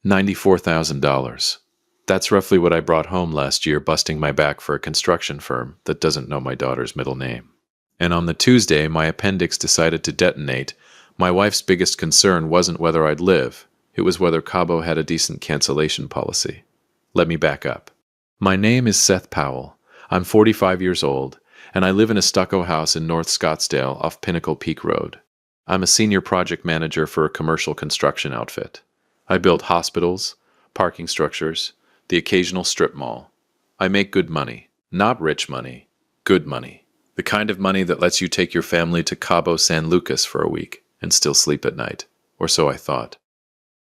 $94,000. That's roughly what I brought home last year busting my back for a construction firm that doesn't know my daughter's middle name. And on the Tuesday, my appendix decided to detonate. My wife's biggest concern wasn't whether I'd live. It was whether Cabo had a decent cancellation policy. Let me back up. My name is Seth Powell. I'm 45 years old, and I live in a stucco house in North Scottsdale off Pinnacle Peak Road. I'm a senior project manager for a commercial construction outfit. I build hospitals, parking structures, the occasional strip mall. I make good money. Not rich money. Good money. The kind of money that lets you take your family to Cabo San Lucas for a week and still sleep at night. Or so I thought.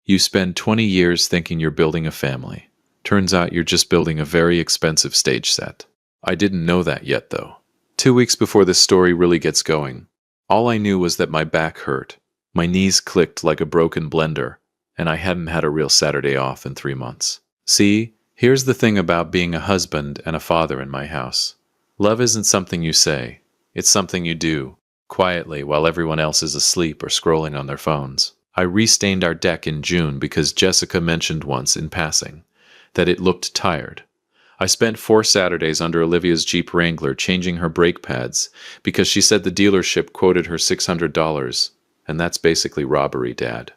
You spend 20 years thinking you're building a family. Turns out you're just building a very expensive stage set. I didn't know that yet, though. 2 weeks before this story really gets going, all I knew was that my back hurt. My knees clicked like a broken blender, and I hadn't had a real Saturday off in 3 months. See, here's the thing about being a husband and a father in my house. Love isn't something you say. It's something you do, quietly while everyone else is asleep or scrolling on their phones. I restained our deck in June because Jessica mentioned once in passing that it looked tired. I spent 4 Saturdays under Olivia's Jeep Wrangler changing her brake pads because she said the dealership quoted her $600, and that's basically robbery, Dad.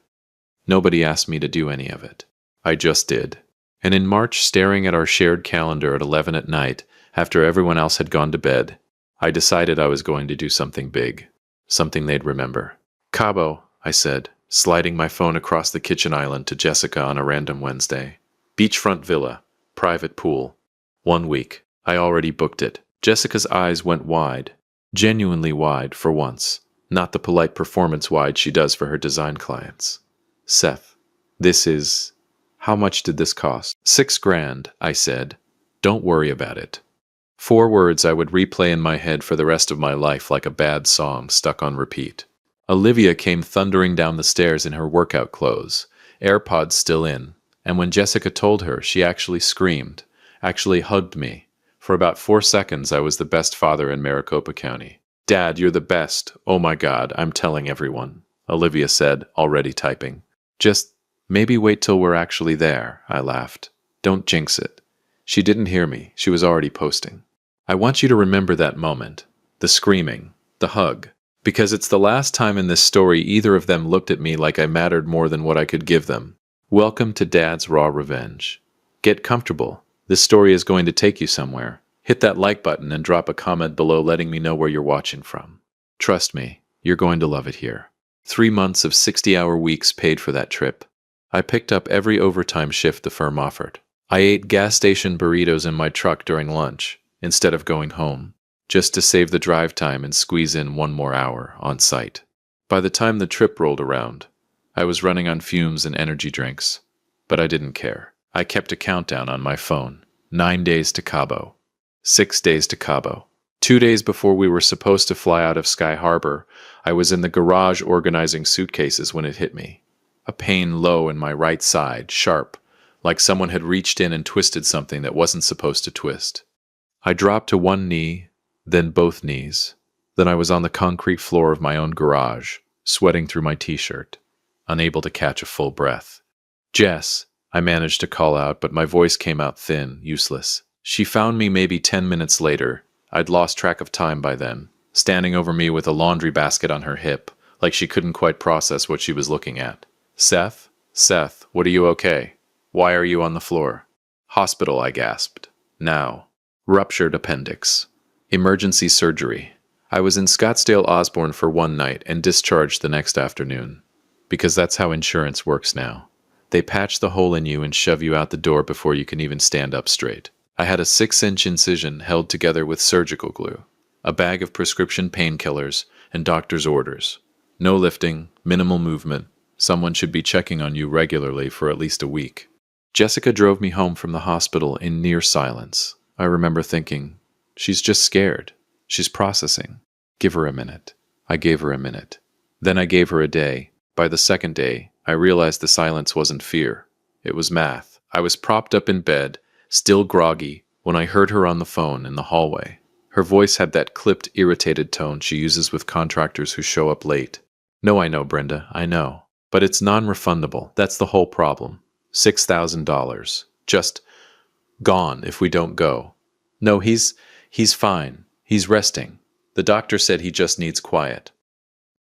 Nobody asked me to do any of it. I just did. And in March, staring at our shared calendar at 11 at night, after everyone else had gone to bed, I decided I was going to do something big. Something they'd remember. Cabo, I said, sliding my phone across the kitchen island to Jessica on a random Wednesday. Beachfront villa. Private pool. 1 week. I already booked it. Jessica's eyes went wide. Genuinely wide, for once. Not the polite performance wide she does for her design clients. Seth, this is... How much did this cost? $6,000, I said. Don't worry about it. 4 words I would replay in my head for the rest of my life like a bad song stuck on repeat. Olivia came thundering down the stairs in her workout clothes, AirPods still in, and when Jessica told her, she actually screamed, actually hugged me. For about 4 seconds, I was the best father in Maricopa County. Dad, you're the best. Oh my God, I'm telling everyone, Olivia said, already typing. Just maybe wait till we're actually there, I laughed. Don't jinx it. She didn't hear me. She was already posting. I want you to remember that moment. The screaming. The hug. Because it's the last time in this story either of them looked at me like I mattered more than what I could give them. Welcome to Dad's Raw Revenge. Get comfortable. This story is going to take you somewhere. Hit that like button and drop a comment below letting me know where you're watching from. Trust me, you're going to love it here. 3 months of 60-hour weeks paid for that trip. I picked up every overtime shift the firm offered. I ate gas station burritos in my truck during lunch, instead of going home, just to save the drive time and squeeze in 1 more hour on site. By the time the trip rolled around, I was running on fumes and energy drinks, but I didn't care. I kept a countdown on my phone. 9 days to Cabo. 6 days to Cabo. 2 days before we were supposed to fly out of Sky Harbor, I was in the garage organizing suitcases when it hit me. A pain low in my right side, sharp, like someone had reached in and twisted something that wasn't supposed to twist. I dropped to 1 knee, then both knees. Then I was on the concrete floor of my own garage, sweating through my t-shirt, unable to catch a full breath. Jess, I managed to call out, but my voice came out thin, useless. She found me maybe 10 minutes later. I'd lost track of time by then, standing over me with a laundry basket on her hip, like she couldn't quite process what she was looking at. Seth, what are you okay? Why are you on the floor? Hospital, I gasped. Now. Ruptured appendix. Emergency surgery. I was in Scottsdale Osborne for 1 night and discharged the next afternoon. Because that's how insurance works now. They patch the hole in you and shove you out the door before you can even stand up straight. I had a 6-inch incision held together with surgical glue, a bag of prescription painkillers, and doctor's orders. No lifting, minimal movement. Someone should be checking on you regularly for at least a week. Jessica drove me home from the hospital in near silence. I remember thinking, she's just scared. She's processing. Give her a minute. I gave her a minute. Then I gave her a day. By the 2nd day, I realized the silence wasn't fear. It was math. I was propped up in bed, still groggy, when I heard her on the phone in the hallway. Her voice had that clipped, irritated tone she uses with contractors who show up late. No, I know, Brenda, I know. But it's non-refundable. That's the whole problem. $6,000. Just gone if we don't go. No, he's fine. He's resting. The doctor said he just needs quiet.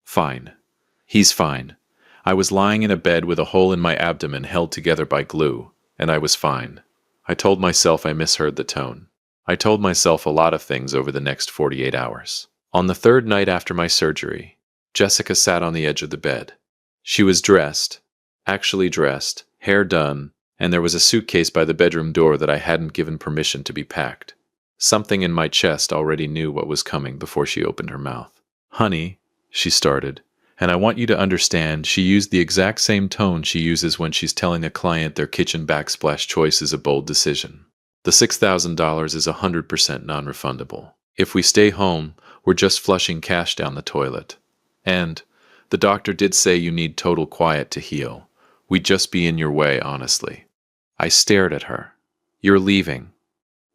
Fine. He's fine. I was lying in a bed with a hole in my abdomen held together by glue, and I was fine. I told myself I misheard the tone. I told myself a lot of things over the next 48 hours. On the third night after my surgery, Jessica sat on the edge of the bed. She was dressed, actually dressed, hair done, and there was a suitcase by the bedroom door that I hadn't given permission to be packed. Something in my chest already knew what was coming before she opened her mouth. "Honey," she started, and I want you to understand she used the exact same tone she uses when she's telling a client their kitchen backsplash choice is a bold decision. "The $6,000 is 100% non-refundable. If we stay home, we're just flushing cash down the toilet. And the doctor did say you need total quiet to heal. We'd just be in your way, honestly." I stared at her. "You're leaving."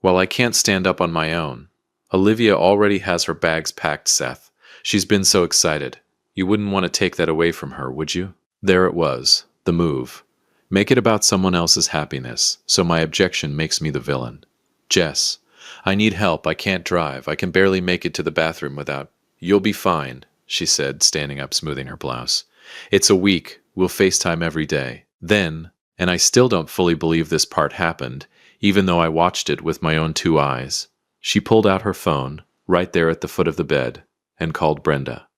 "Well, I can't stand up on my own. Olivia already has her bags packed, Seth. She's been so excited. You wouldn't want to take that away from her, would you?" There it was, the move. Make it about someone else's happiness, so my objection makes me the villain. "Jess, I need help. I can't drive. I can barely make it to the bathroom without—" "You'll be fine," she said, standing up, smoothing her blouse. "It's a week. We'll FaceTime every day." Then, and I still don't fully believe this part happened, even though I watched it with my own 2 eyes, she pulled out her phone, right there at the foot of the bed, and called Brenda.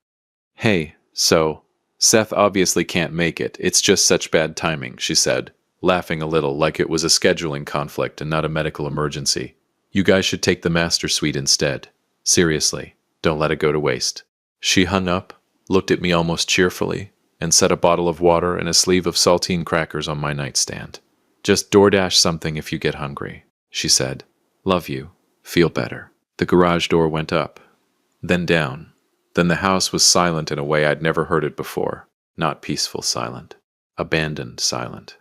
"Hey, so, Seth obviously can't make it. It's just such bad timing," she said, laughing a little like it was a scheduling conflict and not a medical emergency. "You guys should take the master suite instead. Seriously, don't let it go to waste." She hung up, looked at me almost cheerfully, and set a bottle of water and a sleeve of saltine crackers on my nightstand. "Just DoorDash something if you get hungry," she said. "Love you. Feel better." The garage door went up, then down. Then the house was silent in a way I'd never heard it before. Not peaceful silent. Abandoned silent.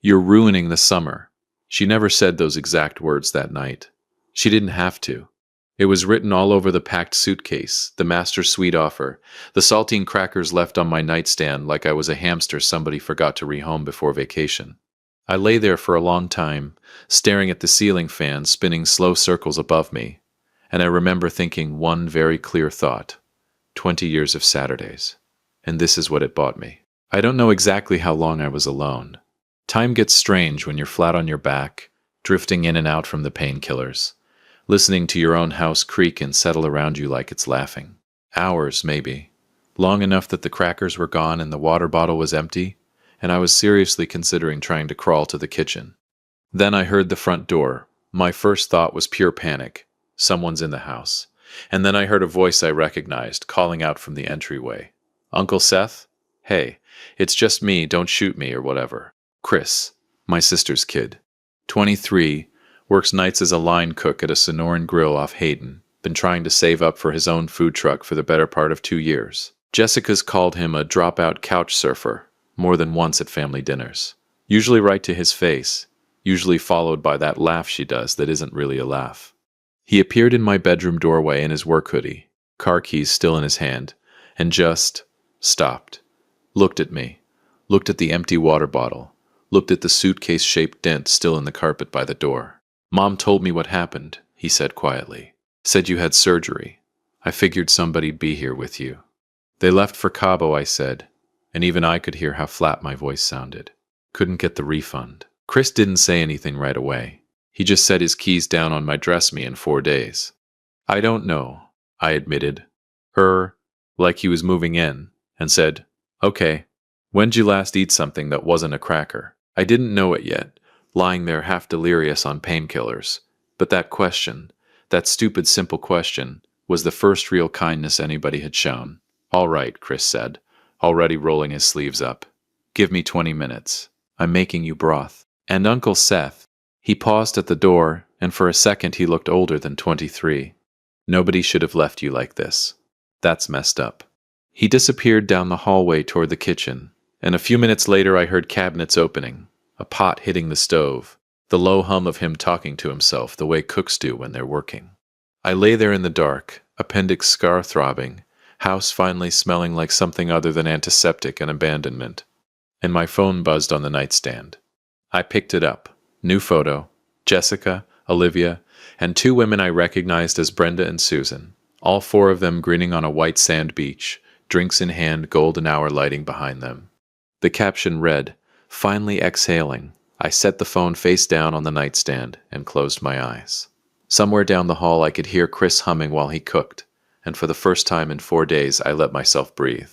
"You're ruining the summer." She never said those exact words that night. She didn't have to. It was written all over the packed suitcase, the master suite offer, the saltine crackers left on my nightstand like I was a hamster somebody forgot to rehome before vacation. I lay there for a long time, staring at the ceiling fan spinning slow circles above me, and I remember thinking one very clear thought: 20 years of Saturdays. And this is what it bought me. I don't know exactly how long I was alone. Time gets strange when you're flat on your back, drifting in and out from the painkillers, listening to your own house creak and settle around you like it's laughing. Hours, maybe. Long enough that the crackers were gone and the water bottle was empty, and I was seriously considering trying to crawl to the kitchen. Then I heard the front door. My first thought was pure panic. Someone's in the house. And then I heard a voice I recognized, calling out from the entryway. "Uncle Seth? Hey, it's just me, don't shoot me," or whatever. Chris, my sister's kid. 23, works nights as a line cook at a Sonoran grill off Hayden, been trying to save up for his own food truck for the better part of 2 years. Jessica's called him a dropout couch surfer more than once at family dinners. Usually right to his face, usually followed by that laugh she does that isn't really a laugh. He appeared in my bedroom doorway in his work hoodie, car keys still in his hand, and just stopped. Looked at me, looked at the empty water bottle, looked at the suitcase-shaped dent still in the carpet by the door. "Mom told me what happened," he said quietly. "Said you had surgery. I figured somebody'd be here with you." "They left for Cabo," I said, and even I could hear how flat my voice sounded. Couldn't get the refund. Chris didn't say anything right away. He just set his keys down on my dress me in 4 days. "I don't know," I admitted. Like he was moving in, and said, "Okay, when'd you last eat something that wasn't a cracker?" I didn't know it yet, lying there half delirious on painkillers. But that question, that stupid simple question, was the first real kindness anybody had shown. "All right," Chris said, already rolling his sleeves up. "Give me 20 minutes. I'm making you broth." "And Uncle Seth." He paused at the door, and for a second he looked older than 23. "Nobody should have left you like this. That's messed up." He disappeared down the hallway toward the kitchen, and a few minutes later I heard cabinets opening, a pot hitting the stove, the low hum of him talking to himself the way cooks do when they're working. I lay there in the dark, appendix scar throbbing, house finally smelling like something other than antiseptic and abandonment, and my phone buzzed on the nightstand. I picked it up. New photo. Jessica, Olivia, and two women I recognized as Brenda and Susan. All four of them grinning on a white sand beach, drinks in hand, golden hour lighting behind them. The caption read, "Finally exhaling." I set the phone face down on the nightstand and closed my eyes. Somewhere down the hall I could hear Chris humming while he cooked, and for the first time in 4 days I let myself breathe.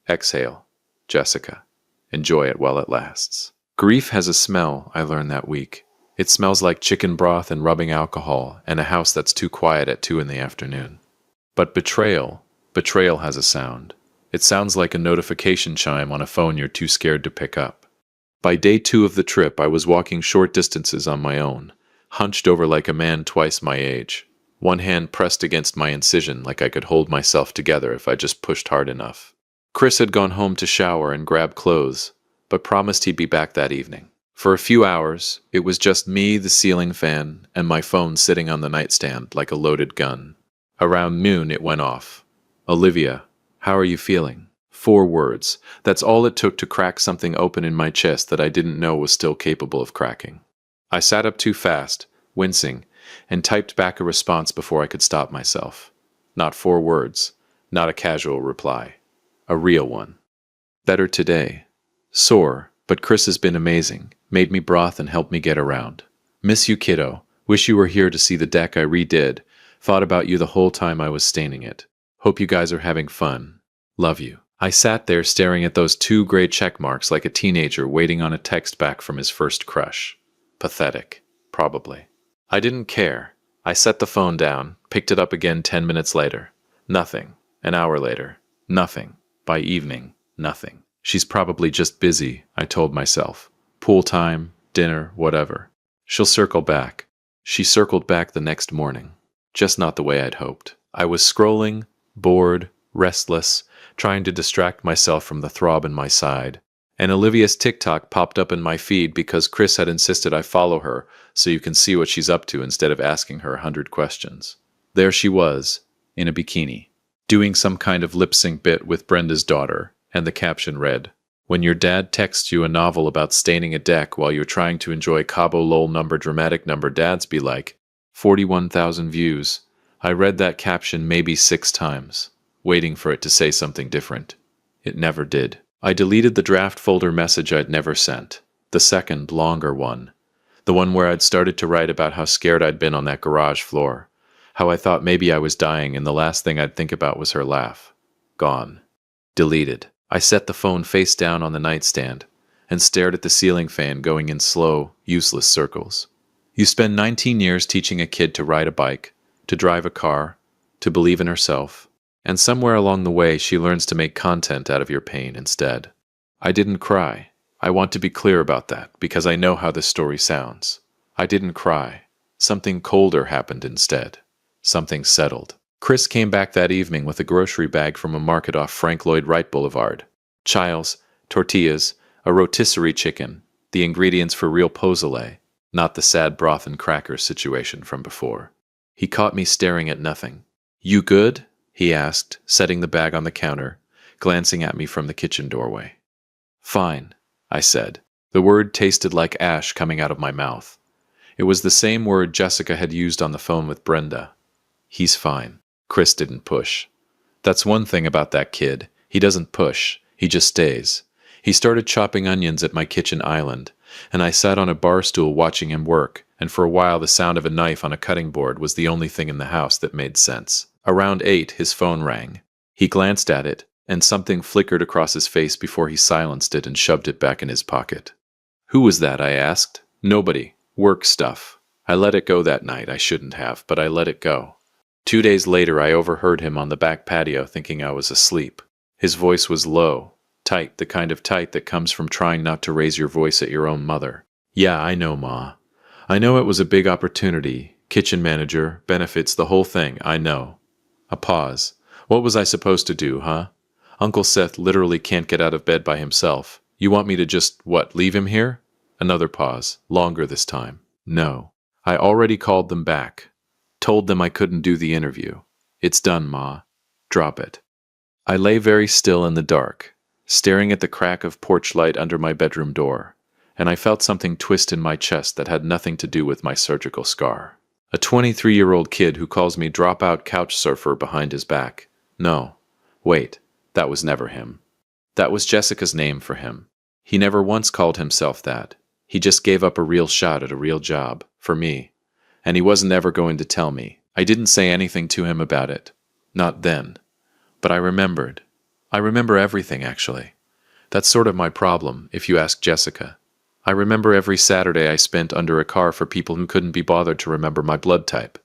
Exhale, Jessica. Enjoy it while it lasts. Grief has a smell, I learned that week. It smells like chicken broth and rubbing alcohol and a house that's too quiet at 2 in the afternoon. But betrayal has a sound. It sounds like a notification chime on a phone you're too scared to pick up. By day 2 of the trip, I was walking short distances on my own, hunched over like a man twice my age, one hand pressed against my incision like I could hold myself together if I just pushed hard enough. Chris had gone home to shower and grab clothes, but promised he'd be back that evening. For a few hours, it was just me, the ceiling fan, and my phone sitting on the nightstand like a loaded gun. Around noon, it went off. "Olivia, how are you feeling?" 4 words. That's all it took to crack something open in my chest that I didn't know was still capable of cracking. I sat up too fast, wincing, and typed back a response before I could stop myself. Not 4 words, not a casual reply. A real one. "Better today. Sore, but Chris has been amazing. Made me broth and helped me get around. Miss you, kiddo. Wish you were here to see the deck I redid. Thought about you the whole time I was staining it. Hope you guys are having fun. Love you." I sat there staring at those 2 gray check marks like a teenager waiting on a text back from his first crush. Pathetic. Probably. I didn't care. I set the phone down, picked it up again 10 minutes later. Nothing. An hour later. Nothing. By evening. Nothing. She's probably just busy, I told myself. Pool time, dinner, whatever. She'll circle back. She circled back the next morning. Just not the way I'd hoped. I was scrolling, bored, restless, trying to distract myself from the throb in my side. And Olivia's TikTok popped up in my feed because Chris had insisted I follow her so you can see what she's up to instead of asking her 100 questions. There she was, in a bikini, doing some kind of lip-sync bit with Brenda's daughter, and the caption read, "When your dad texts you a novel about staining a deck while you're trying to enjoy Cabo lol number dramatic number dads be like." 41,000 views. I read that caption maybe 6 times, waiting for it to say something different. It never did. I deleted the draft folder message I'd never sent, the second, longer one, the one where I'd started to write about how scared I'd been on that garage floor, how I thought maybe I was dying and the last thing I'd think about was her laugh. Gone. Deleted. I set the phone face down on the nightstand and stared at the ceiling fan going in slow, useless circles. You spend 19 years teaching a kid to ride a bike, to drive a car, to believe in herself, and somewhere along the way she learns to make content out of your pain instead. I didn't cry. I want to be clear about that because I know how this story sounds. I didn't cry. Something colder happened instead. Something settled. Chris came back that evening with a grocery bag from a market off Frank Lloyd Wright Boulevard. Chiles, tortillas, a rotisserie chicken, the ingredients for real pozole, not the sad broth and crackers situation from before. He caught me staring at nothing. "You good?" he asked, setting the bag on the counter, glancing at me from the kitchen doorway. "Fine," I said. The word tasted like ash coming out of my mouth. It was the same word Jessica had used on the phone with Brenda. He's fine. Chris didn't push. That's one thing about that kid. He doesn't push. He just stays. He started chopping onions at my kitchen island, and I sat on a bar stool watching him work, and for a while the sound of a knife on a cutting board was the only thing in the house that made sense. Around 8, his phone rang. He glanced at it, and something flickered across his face before he silenced it and shoved it back in his pocket. "Who was that?" I asked. "Nobody. Work stuff. I let it go that night. I shouldn't have, but I let it go." 2 days later, I overheard him on the back patio thinking I was asleep. His voice was low, tight, the kind of tight that comes from trying not to raise your voice at your own mother. "Yeah, I know, Ma. I know it was a big opportunity. Kitchen manager, benefits, the whole thing, I know." A pause. What was I supposed to do, huh? Uncle Seth literally can't get out of bed by himself. You want me to just, leave him here? Another pause, longer this time. "No. I already called them back. Told them I couldn't do the interview. It's done, Ma. Drop it." I lay very still in the dark, staring at the crack of porch light under my bedroom door, and I felt something twist in my chest that had nothing to do with my surgical scar. A 23-year-old kid who calls me dropout couch surfer behind his back. No, wait, that was never him. That was Jessica's name for him. He never once called himself that. He just gave up a real shot at a real job, for me. And he wasn't ever going to tell me. I didn't say anything to him about it. Not then. But I remembered. I remember everything, actually. That's sort of my problem, if you ask Jessica. I remember every Saturday I spent under a car for people who couldn't be bothered to remember my blood type.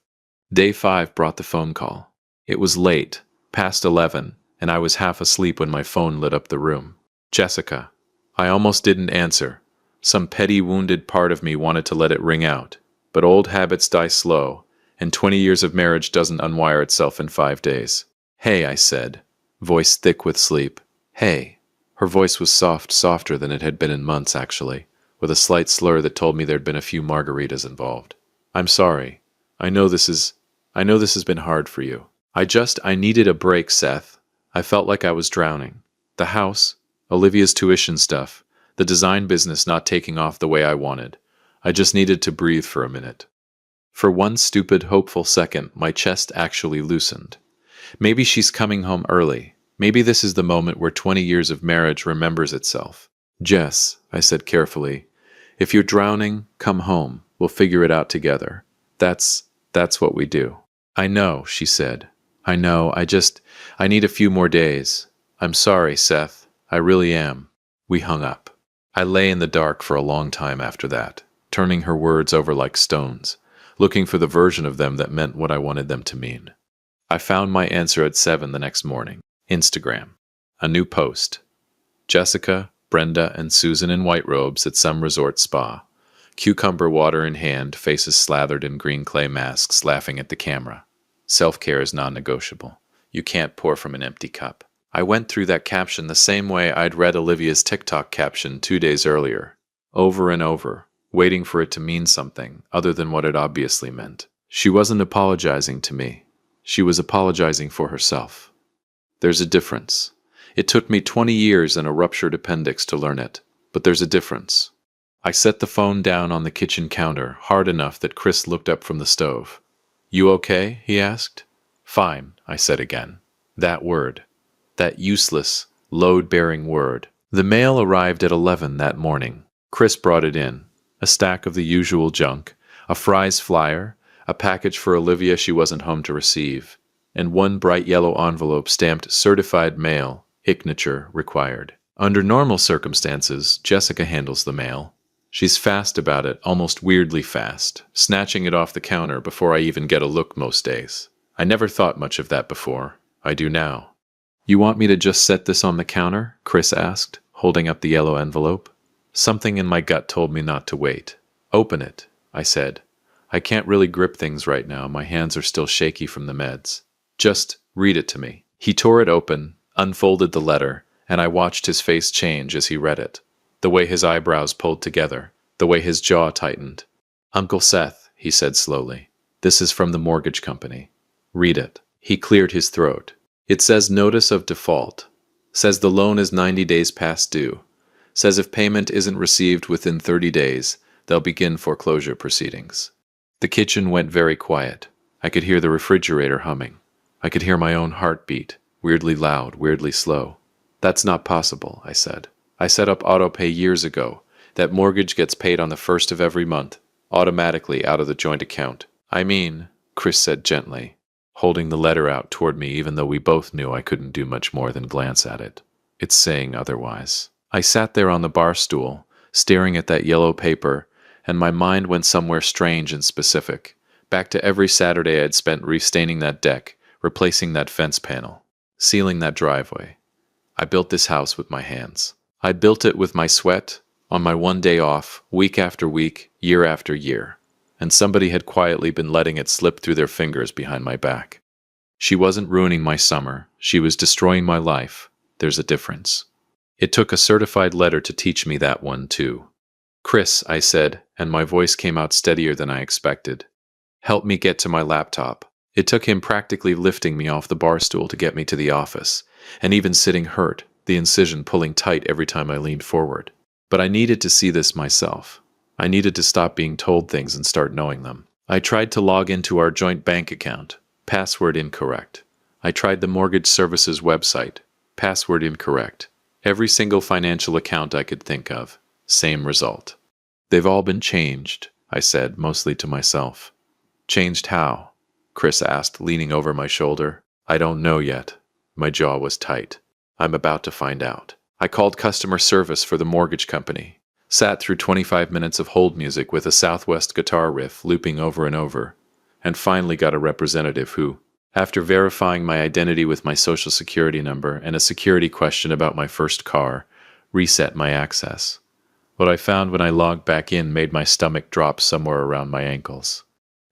Day 5 brought the phone call. It was late, past 11, and I was half asleep when my phone lit up the room. Jessica. I almost didn't answer. Some petty wounded part of me wanted to let it ring out. But old habits die slow, and 20 years of marriage doesn't unwire itself in 5 days. Hey, I said, voice thick with sleep. Hey. Her voice was soft, softer than it had been in months, actually, with a slight slur that told me there'd been a few margaritas involved. I'm sorry. I know this has been hard for you. I needed a break, Seth. I felt like I was drowning. The house, Olivia's tuition stuff, the design business not taking off the way I wanted. I just needed to breathe for a minute. For one stupid, hopeful second, my chest actually loosened. Maybe she's coming home early. Maybe this is the moment where 20 years of marriage remembers itself. Jess, I said carefully, if you're drowning, come home. We'll figure it out together. That's what we do. I know, she said. I know, I need a few more days. I'm sorry, Seth. I really am. We hung up. I lay in the dark for a long time after that, turning her words over like stones, looking for the version of them that meant what I wanted them to mean. I found my answer at 7 the next morning. Instagram. A new post. Jessica, Brenda, and Susan in white robes at some resort spa. Cucumber water in hand, faces slathered in green clay masks, laughing at the camera. Self-care is non-negotiable. You can't pour from an empty cup. I went through that caption the same way I'd read Olivia's TikTok caption 2 days earlier, over and over, waiting for it to mean something other than what it obviously meant. She wasn't apologizing to me. She was apologizing for herself. There's a difference. It took me 20 years and a ruptured appendix to learn it, but there's a difference. I set the phone down on the kitchen counter, hard enough that Chris looked up from the stove. You okay? He asked. Fine, I said again. That word. That useless, load-bearing word. The mail arrived at 11 that morning. Chris brought it in. A stack of the usual junk, a Fry's flyer, a package for Olivia she wasn't home to receive, and one bright yellow envelope stamped certified mail, signature required. Under normal circumstances, Jessica handles the mail. She's fast about it, almost weirdly fast, snatching it off the counter before I even get a look most days. I never thought much of that before. I do now. You want me to just set this on the counter? Chris asked, holding up the yellow envelope. Something in my gut told me not to wait. Open it, I said. I can't really grip things right now. My hands are still shaky from the meds. Just read it to me. He tore it open, unfolded the letter, and I watched his face change as he read it. The way his eyebrows pulled together, the way his jaw tightened. Uncle Seth, he said slowly, this is from the mortgage company. Read it. He cleared his throat. It says notice of default. Says the loan is 90 days past due. Says if payment isn't received within 30 days, they'll begin foreclosure proceedings. The kitchen went very quiet. I could hear the refrigerator humming. I could hear my own heartbeat, weirdly loud, weirdly slow. That's not possible, I said. I set up autopay years ago. That mortgage gets paid on the 1st of every month, automatically out of the joint account. I mean, Chris said gently, holding the letter out toward me even though we both knew I couldn't do much more than glance at it. It's saying otherwise. I sat there on the bar stool, staring at that yellow paper, and my mind went somewhere strange and specific, back to every Saturday I'd spent restaining that deck, replacing that fence panel, sealing that driveway. I built this house with my hands. I built it with my sweat, on my one day off, week after week, year after year, and somebody had quietly been letting it slip through their fingers behind my back. She wasn't ruining my summer. She was destroying my life. There's a difference. It took a certified letter to teach me that one, too. Chris, I said, and my voice came out steadier than I expected. Help me get to my laptop. It took him practically lifting me off the bar stool to get me to the office, and even sitting hurt, the incision pulling tight every time I leaned forward. But I needed to see this myself. I needed to stop being told things and start knowing them. I tried to log into our joint bank account. Password incorrect. I tried the mortgage services website. Password incorrect. Every single financial account I could think of. Same result. They've all been changed, I said, mostly to myself. Changed how? Chris asked, leaning over my shoulder. I don't know yet. My jaw was tight. I'm about to find out. I called customer service for the mortgage company. Sat through 25 minutes of hold music with a Southwest guitar riff looping over and over, and finally got a representative who, after verifying my identity with my social security number and a security question about my first car, reset my access. What I found when I logged back in made my stomach drop somewhere around my ankles.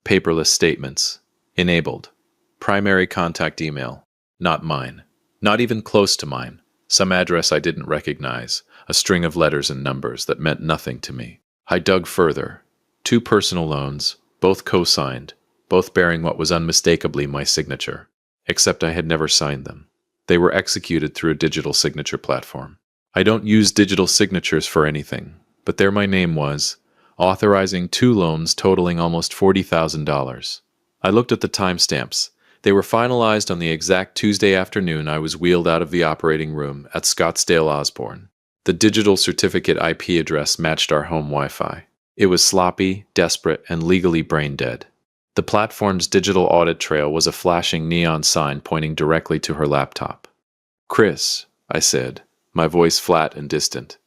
Paperless statements. Enabled. Primary contact email. Not mine. Not even close to mine. Some address I didn't recognize. A string of letters and numbers that meant nothing to me. I dug further. 2 personal loans, both co-signed, both bearing what was unmistakably my signature. Except I had never signed them. They were executed through a digital signature platform. I don't use digital signatures for anything, but there my name was, authorizing 2 loans totaling almost $40,000. I looked at the timestamps. They were finalized on the exact Tuesday afternoon I was wheeled out of the operating room at Scottsdale Osborne. The digital certificate IP address matched our home Wi-Fi. It was sloppy, desperate, and legally brain-dead. The platform's digital audit trail was a flashing neon sign pointing directly to her laptop. Chris, I said, my voice flat and distant.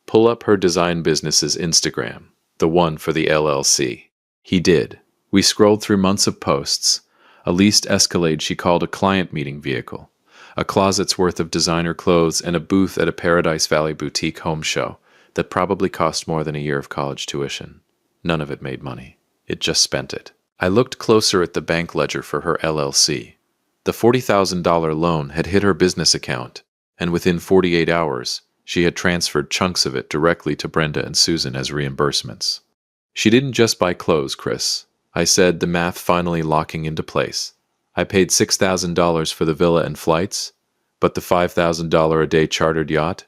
Pull up her design business's Instagram, the one for the LLC. He did. We scrolled through months of posts, a leased Escalade she called a client meeting vehicle, a closet's worth of designer clothes, and a booth at a Paradise Valley boutique home show that probably cost more than a year of college tuition. None of it made money. It just spent it. I looked closer at the bank ledger for her LLC. The $40,000 loan had hit her business account, and within 48 hours, she had transferred chunks of it directly to Brenda and Susan as reimbursements. She didn't just buy clothes, Chris. I said, the math finally locking into place. I paid $6,000 for the villa and flights, but the $5,000 a day chartered yacht,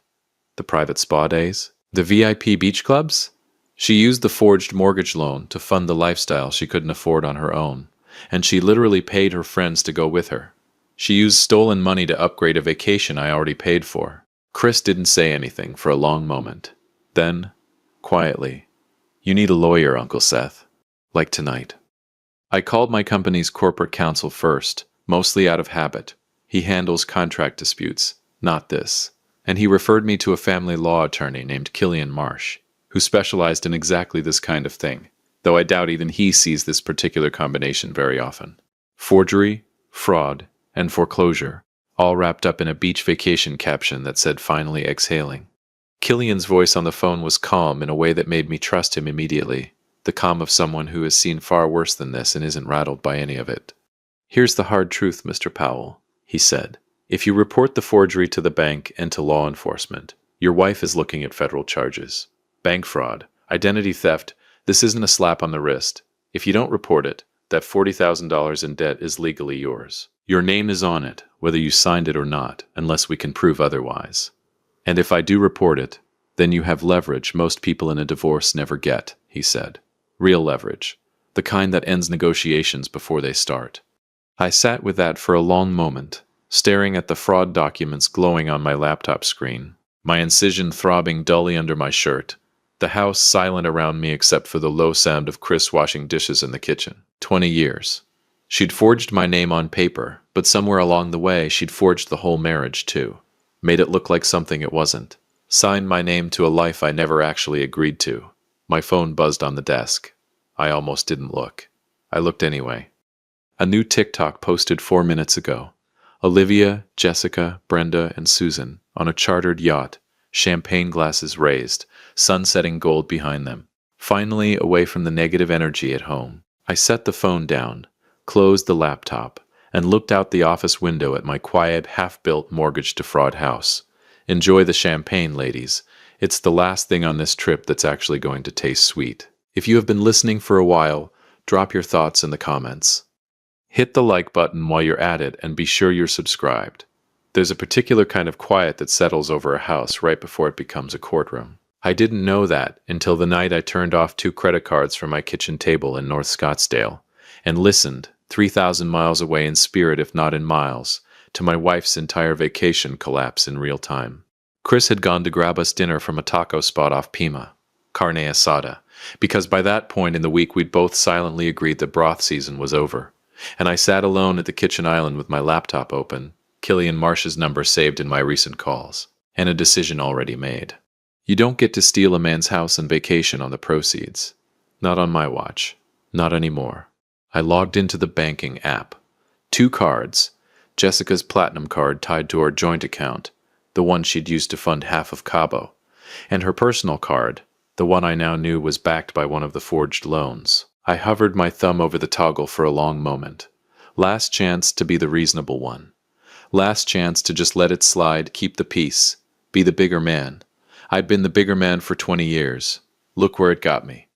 the private spa days, the VIP beach clubs? She used the forged mortgage loan to fund the lifestyle she couldn't afford on her own, and she literally paid her friends to go with her. She used stolen money to upgrade a vacation I already paid for. Chris didn't say anything for a long moment. Then, quietly, "You need a lawyer, Uncle Seth. Like tonight." I called my company's corporate counsel first, mostly out of habit. He handles contract disputes, not this. And he referred me to a family law attorney named Killian Marsh, who specialized in exactly this kind of thing, though I doubt even he sees this particular combination very often. Forgery, fraud, and foreclosure, all wrapped up in a beach vacation caption that said "finally exhaling." Killian's voice on the phone was calm in a way that made me trust him immediately, the calm of someone who has seen far worse than this and isn't rattled by any of it. "Here's the hard truth, Mr. Powell," he said. "If you report the forgery to the bank and to law enforcement, your wife is looking at federal charges. Bank fraud, identity theft, this isn't a slap on the wrist. If you don't report it, that $40,000 in debt is legally yours. Your name is on it, whether you signed it or not, unless we can prove otherwise. And if I do report it, then you have leverage most people in a divorce never get," he said. "Real leverage. The kind that ends negotiations before they start." I sat with that for a long moment, staring at the fraud documents glowing on my laptop screen, my incision throbbing dully under my shirt, the house silent around me except for the low sound of Chris washing dishes in the kitchen. 20 years. She'd forged my name on paper, but somewhere along the way she'd forged the whole marriage too. Made it look like something it wasn't. Signed my name to a life I never actually agreed to. My phone buzzed on the desk. I almost didn't look. I looked anyway. A new TikTok posted 4 minutes ago. Olivia, Jessica, Brenda, and Susan on a chartered yacht, champagne glasses raised, sunsetting gold behind them. Finally, away from the negative energy at home. I set the phone down, closed the laptop, and looked out the office window at my quiet, half-built mortgage-to-fraud house. Enjoy the champagne, ladies. It's the last thing on this trip that's actually going to taste sweet. If you have been listening for a while, drop your thoughts in the comments. Hit the like button while you're at it and be sure you're subscribed. There's a particular kind of quiet that settles over a house right before it becomes a courtroom. I didn't know that until the night I turned off 2 credit cards from my kitchen table in North Scottsdale and listened, 3,000 miles away in spirit if not in miles, to my wife's entire vacation collapse in real time. Chris had gone to grab us dinner from a taco spot off Pima, carne asada, because by that point in the week we'd both silently agreed that broth season was over. And I sat alone at the kitchen island with my laptop open, Killian Marsh's number saved in my recent calls, and a decision already made. You don't get to steal a man's house and vacation on the proceeds. Not on my watch. Not anymore. I logged into the banking app. 2 cards. Jessica's platinum card tied to our joint account, the one she'd used to fund half of Cabo, and her personal card, the one I now knew was backed by one of the forged loans. I hovered my thumb over the toggle for a long moment. Last chance to be the reasonable one. Last chance to just let it slide, keep the peace, be the bigger man. I'd been the bigger man for 20 years. Look where it got me.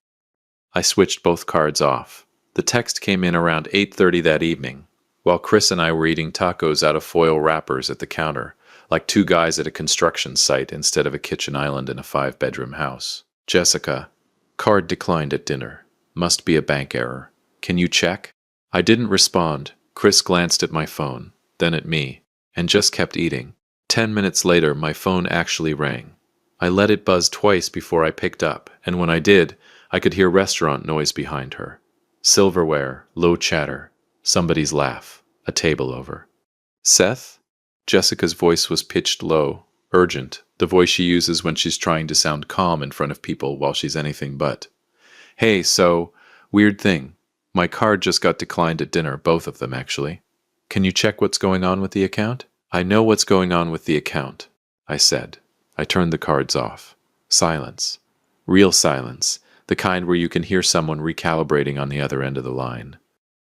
I switched both cards off. The text came in around 8:30 that evening, while Chris and I were eating tacos out of foil wrappers at the counter, like 2 guys at a construction site instead of a kitchen island in a 5-bedroom house. Jessica, card declined at dinner. Must be a bank error. Can you check? I didn't respond. Chris glanced at my phone, then at me, and just kept eating. 10 minutes later, my phone actually rang. I let it buzz twice before I picked up, and when I did, I could hear restaurant noise behind her. Silverware, low chatter, somebody's laugh, a table over. Seth? Jessica's voice was pitched low, urgent, the voice she uses when she's trying to sound calm in front of people while she's anything but. Hey, so, weird thing. My card just got declined at dinner, both of them actually. Can you check what's going on with the account? I know what's going on with the account, I said. I turned the cards off. Silence. Real silence. The kind where you can hear someone recalibrating on the other end of the line.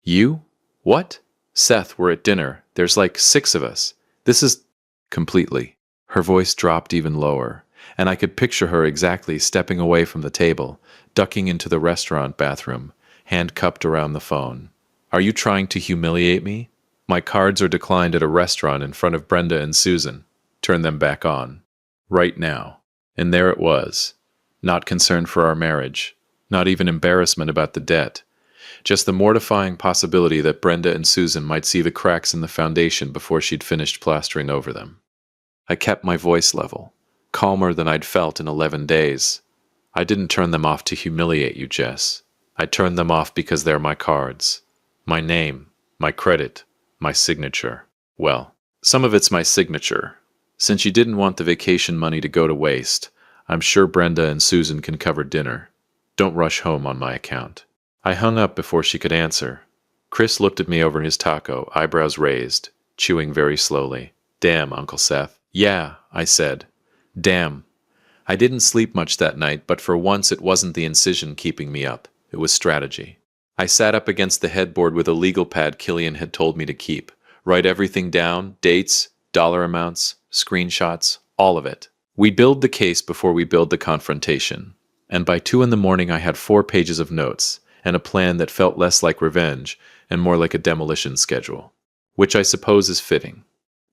You? What? Seth, we're at dinner. There's like 6 of us. This is... Completely. Her voice dropped even lower, and I could picture her exactly stepping away from the table, ducking into the restaurant bathroom, hand cupped around the phone. Are you trying to humiliate me? My cards are declined at a restaurant in front of Brenda and Susan. Turn them back on. Right now. And there it was. Not concern for our marriage. Not even embarrassment about the debt. Just the mortifying possibility that Brenda and Susan might see the cracks in the foundation before she'd finished plastering over them. I kept my voice level, calmer than I'd felt in 11 days. I didn't turn them off to humiliate you, Jess. I turned them off because they're my cards. My name, my credit, my signature. Well, some of it's my signature. Since you didn't want the vacation money to go to waste, I'm sure Brenda and Susan can cover dinner. Don't rush home on my account. I hung up before she could answer. Chris looked at me over his taco, eyebrows raised, chewing very slowly. Damn, Uncle Seth. Yeah, I said. Damn. I didn't sleep much that night, but for once it wasn't the incision keeping me up. It was strategy. I sat up against the headboard with a legal pad Killian had told me to keep. Write everything down, dates, dollar amounts, screenshots, all of it. We build the case before we build the confrontation. And by 2 a.m, I had 4 pages of notes and a plan that felt less like revenge and more like a demolition schedule. Which I suppose is fitting.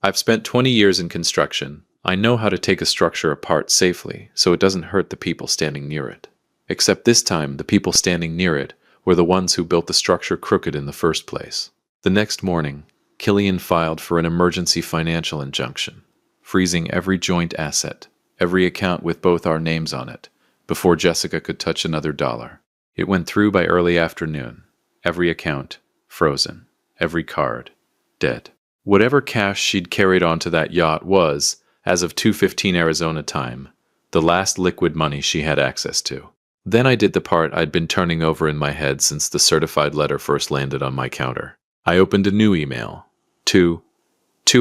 I've spent 20 years in construction. I know how to take a structure apart safely so it doesn't hurt the people standing near it. Except this time, the people standing near it were the ones who built the structure crooked in the first place. The next morning, Killian filed for an emergency financial injunction, freezing every joint asset, every account with both our names on it, before Jessica could touch another dollar. It went through by early afternoon. Every account, frozen. Every card, dead. Whatever cash she'd carried onto that yacht was, as of 2:15 Arizona time, the last liquid money she had access to. Then I did the part I'd been turning over in my head since the certified letter first landed on my counter. I opened a new email. Two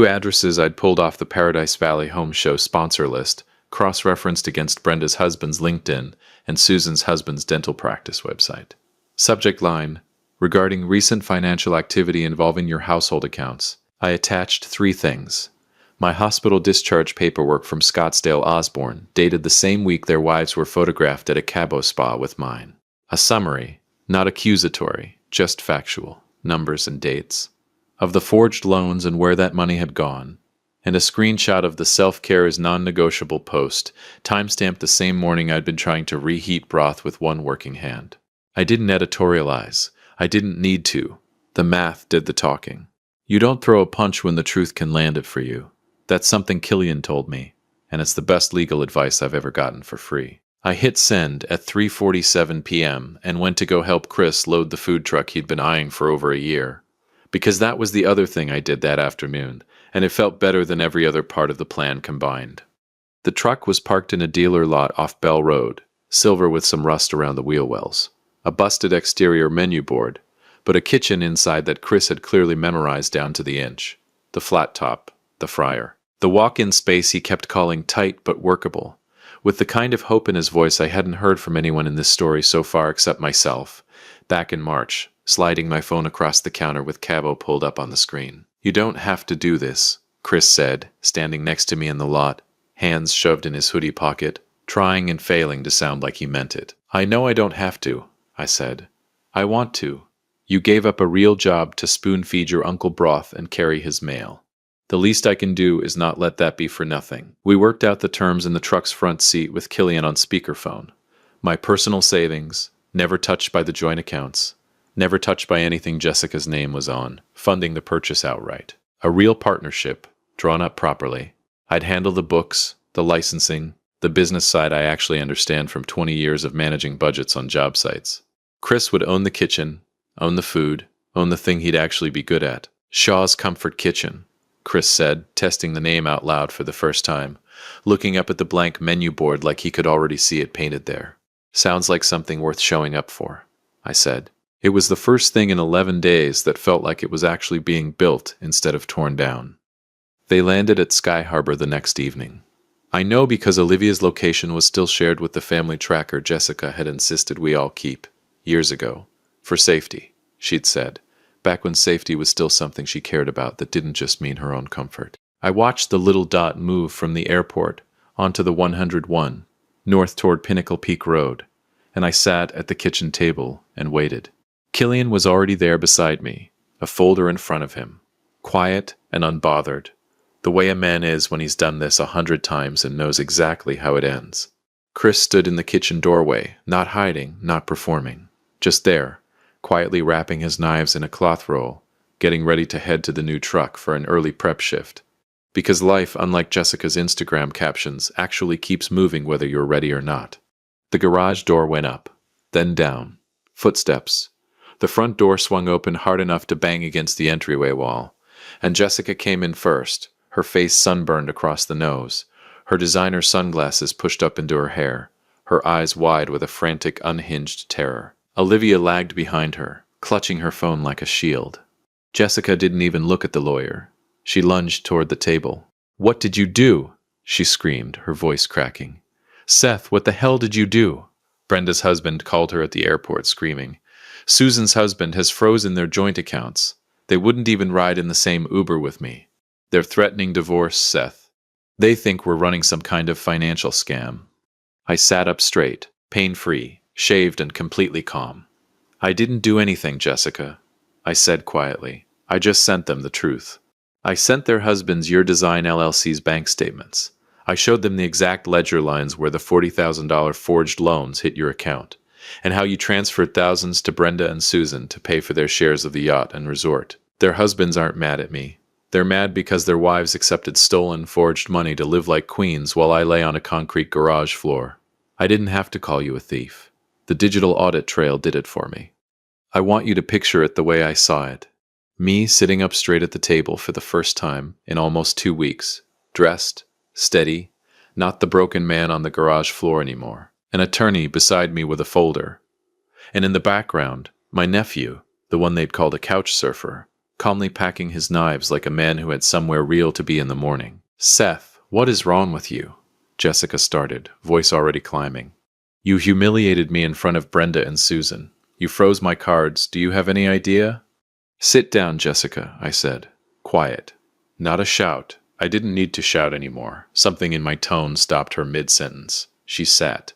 addresses I'd pulled off the Paradise Valley Home Show sponsor list, cross-referenced against Brenda's husband's LinkedIn and Susan's husband's dental practice website. Subject line, regarding recent financial activity involving your household accounts, I attached 3 things. My hospital discharge paperwork from Scottsdale Osborne, dated the same week their wives were photographed at a Cabo spa with mine. A summary, not accusatory, just factual, numbers and dates, of the forged loans and where that money had gone, and a screenshot of the self-care is non-negotiable post, timestamped the same morning I'd been trying to reheat broth with one working hand. I didn't editorialize. I didn't need to. The math did the talking. You don't throw a punch when the truth can land it for you. That's something Killian told me, and it's the best legal advice I've ever gotten for free. I hit send at 3:47 p.m. and went to go help Chris load the food truck he'd been eyeing for over a year. Because that was the other thing I did that afternoon, and it felt better than every other part of the plan combined. The truck was parked in a dealer lot off Bell Road, silver with some rust around the wheel wells, a busted exterior menu board, but a kitchen inside that Chris had clearly memorized down to the inch. The flat top, the fryer. The walk-in space he kept calling tight but workable, with the kind of hope in his voice I hadn't heard from anyone in this story so far except myself, back in March, sliding my phone across the counter with Cabo pulled up on the screen. You don't have to do this, Chris said, standing next to me in the lot, hands shoved in his hoodie pocket, trying and failing to sound like he meant it. I know I don't have to, I said. I want to. You gave up a real job to spoon-feed your uncle broth and carry his mail. The least I can do is not let that be for nothing. We worked out the terms in the truck's front seat with Killian on speakerphone. My personal savings, never touched by the joint accounts, never touched by anything Jessica's name was on, funding the purchase outright. A real partnership, drawn up properly. I'd handle the books, the licensing, the business side I actually understand from 20 years of managing budgets on job sites. Chris would own the kitchen, own the food, own the thing he'd actually be good at. Shaw's Comfort Kitchen, Chris said, testing the name out loud for the first time, looking up at the blank menu board like he could already see it painted there. Sounds like something worth showing up for, I said. It was the first thing in 11 days that felt like it was actually being built instead of torn down. They landed at Sky Harbor the next evening. I know because Olivia's location was still shared with the family tracker Jessica had insisted we all keep, years ago. For safety, she'd said, back when safety was still something she cared about that didn't just mean her own comfort. I watched the little dot move from the airport onto the 101, north toward Pinnacle Peak Road, and I sat at the kitchen table and waited. Killian was already there beside me, a folder in front of him, quiet and unbothered, the way a man is when he's done this 100 times and knows exactly how it ends. Chris stood in the kitchen doorway, not hiding, not performing, just there, quietly wrapping his knives in a cloth roll, getting ready to head to the new truck for an early prep shift. Because life, unlike Jessica's Instagram captions, actually keeps moving whether you're ready or not. The garage door went up, then down. Footsteps. The front door swung open hard enough to bang against the entryway wall, and Jessica came in first, her face sunburned across the nose, her designer sunglasses pushed up into her hair, her eyes wide with a frantic, unhinged terror. Olivia lagged behind her, clutching her phone like a shield. Jessica didn't even look at the lawyer. She lunged toward the table. "What did you do?" she screamed, her voice cracking. "Seth, what the hell did you do?" Brenda's husband called her at the airport, screaming. "Susan's husband has frozen their joint accounts. They wouldn't even ride in the same Uber with me. They're threatening divorce, Seth. They think we're running some kind of financial scam." I sat up straight, pain-free, shaved and completely calm. "I didn't do anything, Jessica," I said quietly. "I just sent them the truth. I sent their husbands Your Design LLC's bank statements. I showed them the exact ledger lines where the $40,000 forged loans hit your account, and how you transferred thousands to Brenda and Susan to pay for their shares of the yacht and resort. Their husbands aren't mad at me. They're mad because their wives accepted stolen, forged money to live like queens while I lay on a concrete garage floor. I didn't have to call you a thief. The digital audit trail did it for me. I want you to picture it the way I saw it. Me sitting up straight at the table for the first time in almost 2 weeks, dressed, steady, not the broken man on the garage floor anymore. An attorney beside me with a folder. And in the background, my nephew, the one they'd called a couch surfer, calmly packing his knives like a man who had somewhere real to be in the morning. "Seth, what is wrong with you?" Jessica started, voice already climbing. "You humiliated me in front of Brenda and Susan. You froze my cards. Do you have any idea?" "Sit down, Jessica," I said. Quiet. Not a shout. I didn't need to shout anymore. Something in my tone stopped her mid-sentence. She sat.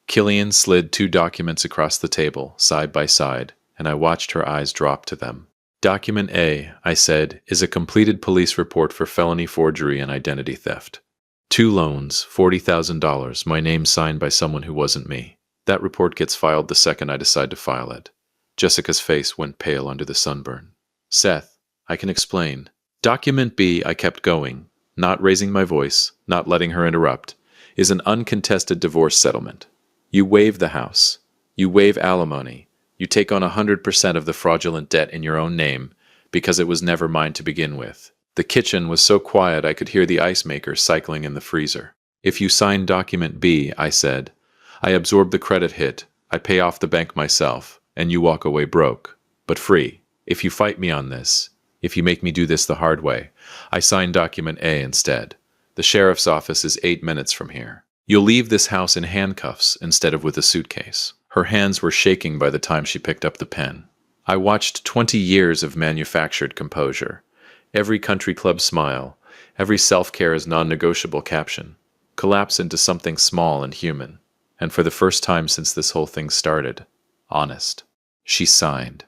Killian slid 2 documents across the table, side by side, and I watched her eyes drop to them. Document A, I said, is a completed police report for felony forgery and identity theft. 2 loans, $40,000, my name signed by someone who wasn't me. That report gets filed the second I decide to file it. Jessica's face went pale under the sunburn. Seth, I can explain. Document B, I kept going, not raising my voice, not letting her interrupt, is an uncontested divorce settlement. You waive the house. You waive alimony. You take on 100% of the fraudulent debt in your own name because it was never mine to begin with. The kitchen was so quiet I could hear the ice maker cycling in the freezer. If you sign document B, I said, I absorb the credit hit, I pay off the bank myself, and you walk away broke, but free. If you fight me on this, if you make me do this the hard way, I sign document A instead. The sheriff's office is 8 minutes from here. You'll leave this house in handcuffs instead of with a suitcase. Her hands were shaking by the time she picked up the pen. I watched 20 years of manufactured composure. Every country club smile, every self-care is non-negotiable caption, collapse into something small and human. And for the first time since this whole thing started, honest. She signed.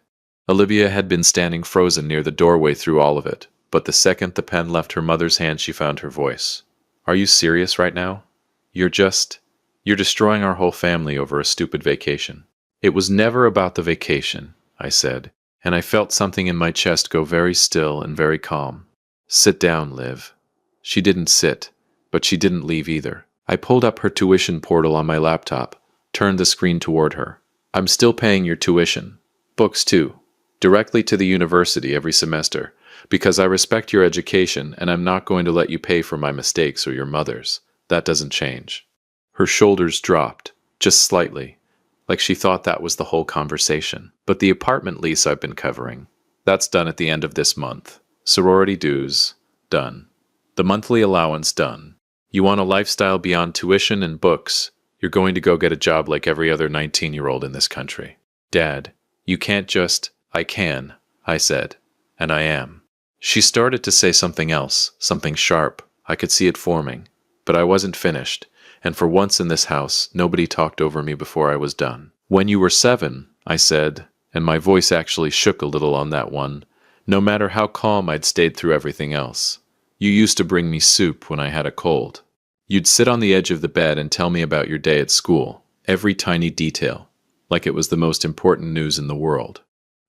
Olivia had been standing frozen near the doorway through all of it, but the second the pen left her mother's hand she found her voice. Are you serious right now? You're destroying our whole family over a stupid vacation. It was never about the vacation, I said, and I felt something in my chest go very still and very calm. Sit down, Liv. She didn't sit, but she didn't leave either. I pulled up her tuition portal on my laptop, turned the screen toward her. I'm still paying your tuition. Books too. Directly to the university every semester, because I respect your education and I'm not going to let you pay for my mistakes or your mother's. That doesn't change. Her shoulders dropped, just slightly, like she thought that was the whole conversation. But the apartment lease I've been covering, that's done at the end of this month. Sorority dues, done. The monthly allowance, done. You want a lifestyle beyond tuition and books, you're going to go get a job like every other 19-year-old in this country. Dad, you can't just... I can, I said, and I am. She started to say something else, something sharp. I could see it forming. But I wasn't finished, and for once in this house, nobody talked over me before I was done. When you were 7, I said, and my voice actually shook a little on that one, no matter how calm I'd stayed through everything else. You used to bring me soup when I had a cold. You'd sit on the edge of the bed and tell me about your day at school, every tiny detail, like it was the most important news in the world.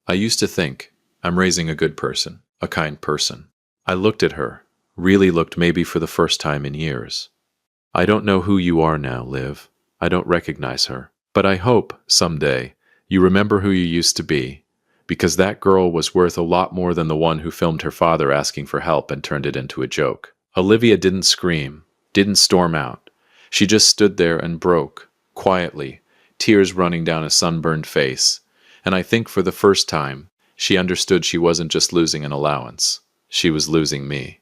I used to think, I'm raising a good person, a kind person. I looked at her, really looked maybe for the first time in years. I don't know who you are now, Liv. I don't recognize her. But I hope, someday, you remember who you used to be, because that girl was worth a lot more than the one who filmed her father asking for help and turned it into a joke. Olivia didn't scream, didn't storm out. She just stood there and broke, quietly, tears running down a sunburned face. And I think for the first time, she understood she wasn't just losing an allowance. She was losing me.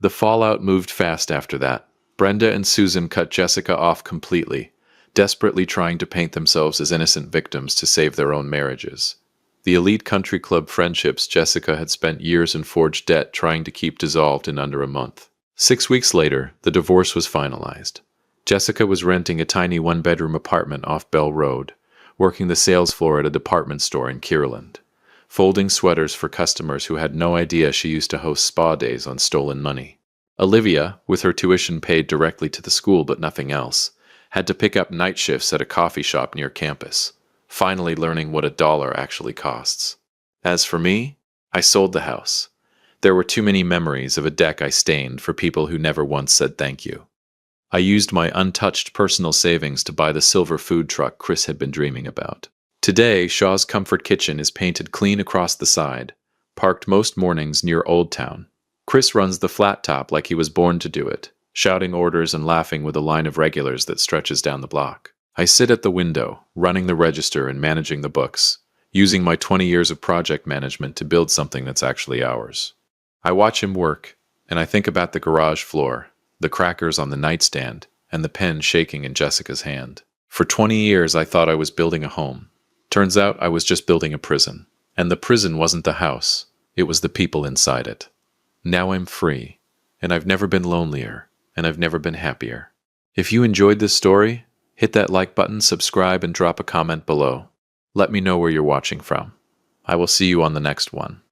The fallout moved fast after that. Brenda and Susan cut Jessica off completely, desperately trying to paint themselves as innocent victims to save their own marriages. The elite country club friendships Jessica had spent years in forged debt trying to keep dissolved in under a month. 6 weeks later, the divorce was finalized. Jessica was renting a tiny one-bedroom apartment off Bell Road, working the sales floor at a department store in Kierland, folding sweaters for customers who had no idea she used to host spa days on stolen money. Olivia, with her tuition paid directly to the school but nothing else, had to pick up night shifts at a coffee shop near campus, finally learning what $1 actually costs. As for me, I sold the house. There were too many memories of a deck I stained for people who never once said thank you. I used my untouched personal savings to buy the silver food truck Chris had been dreaming about. Today, Shaw's Comfort Kitchen is painted clean across the side, parked most mornings near Old Town. Chris runs the flat top like he was born to do it, shouting orders and laughing with a line of regulars that stretches down the block. I sit at the window, running the register and managing the books, using my 20 years of project management to build something that's actually ours. I watch him work, and I think about the garage floor, the crackers on the nightstand, and the pen shaking in Jessica's hand. For 20 years I thought I was building a home. Turns out I was just building a prison. And the prison wasn't the house, it was the people inside it. Now I'm free, and I've never been lonelier, and I've never been happier. If you enjoyed this story, hit that like button, subscribe, and drop a comment below. Let me know where you're watching from. I will see you on the next one.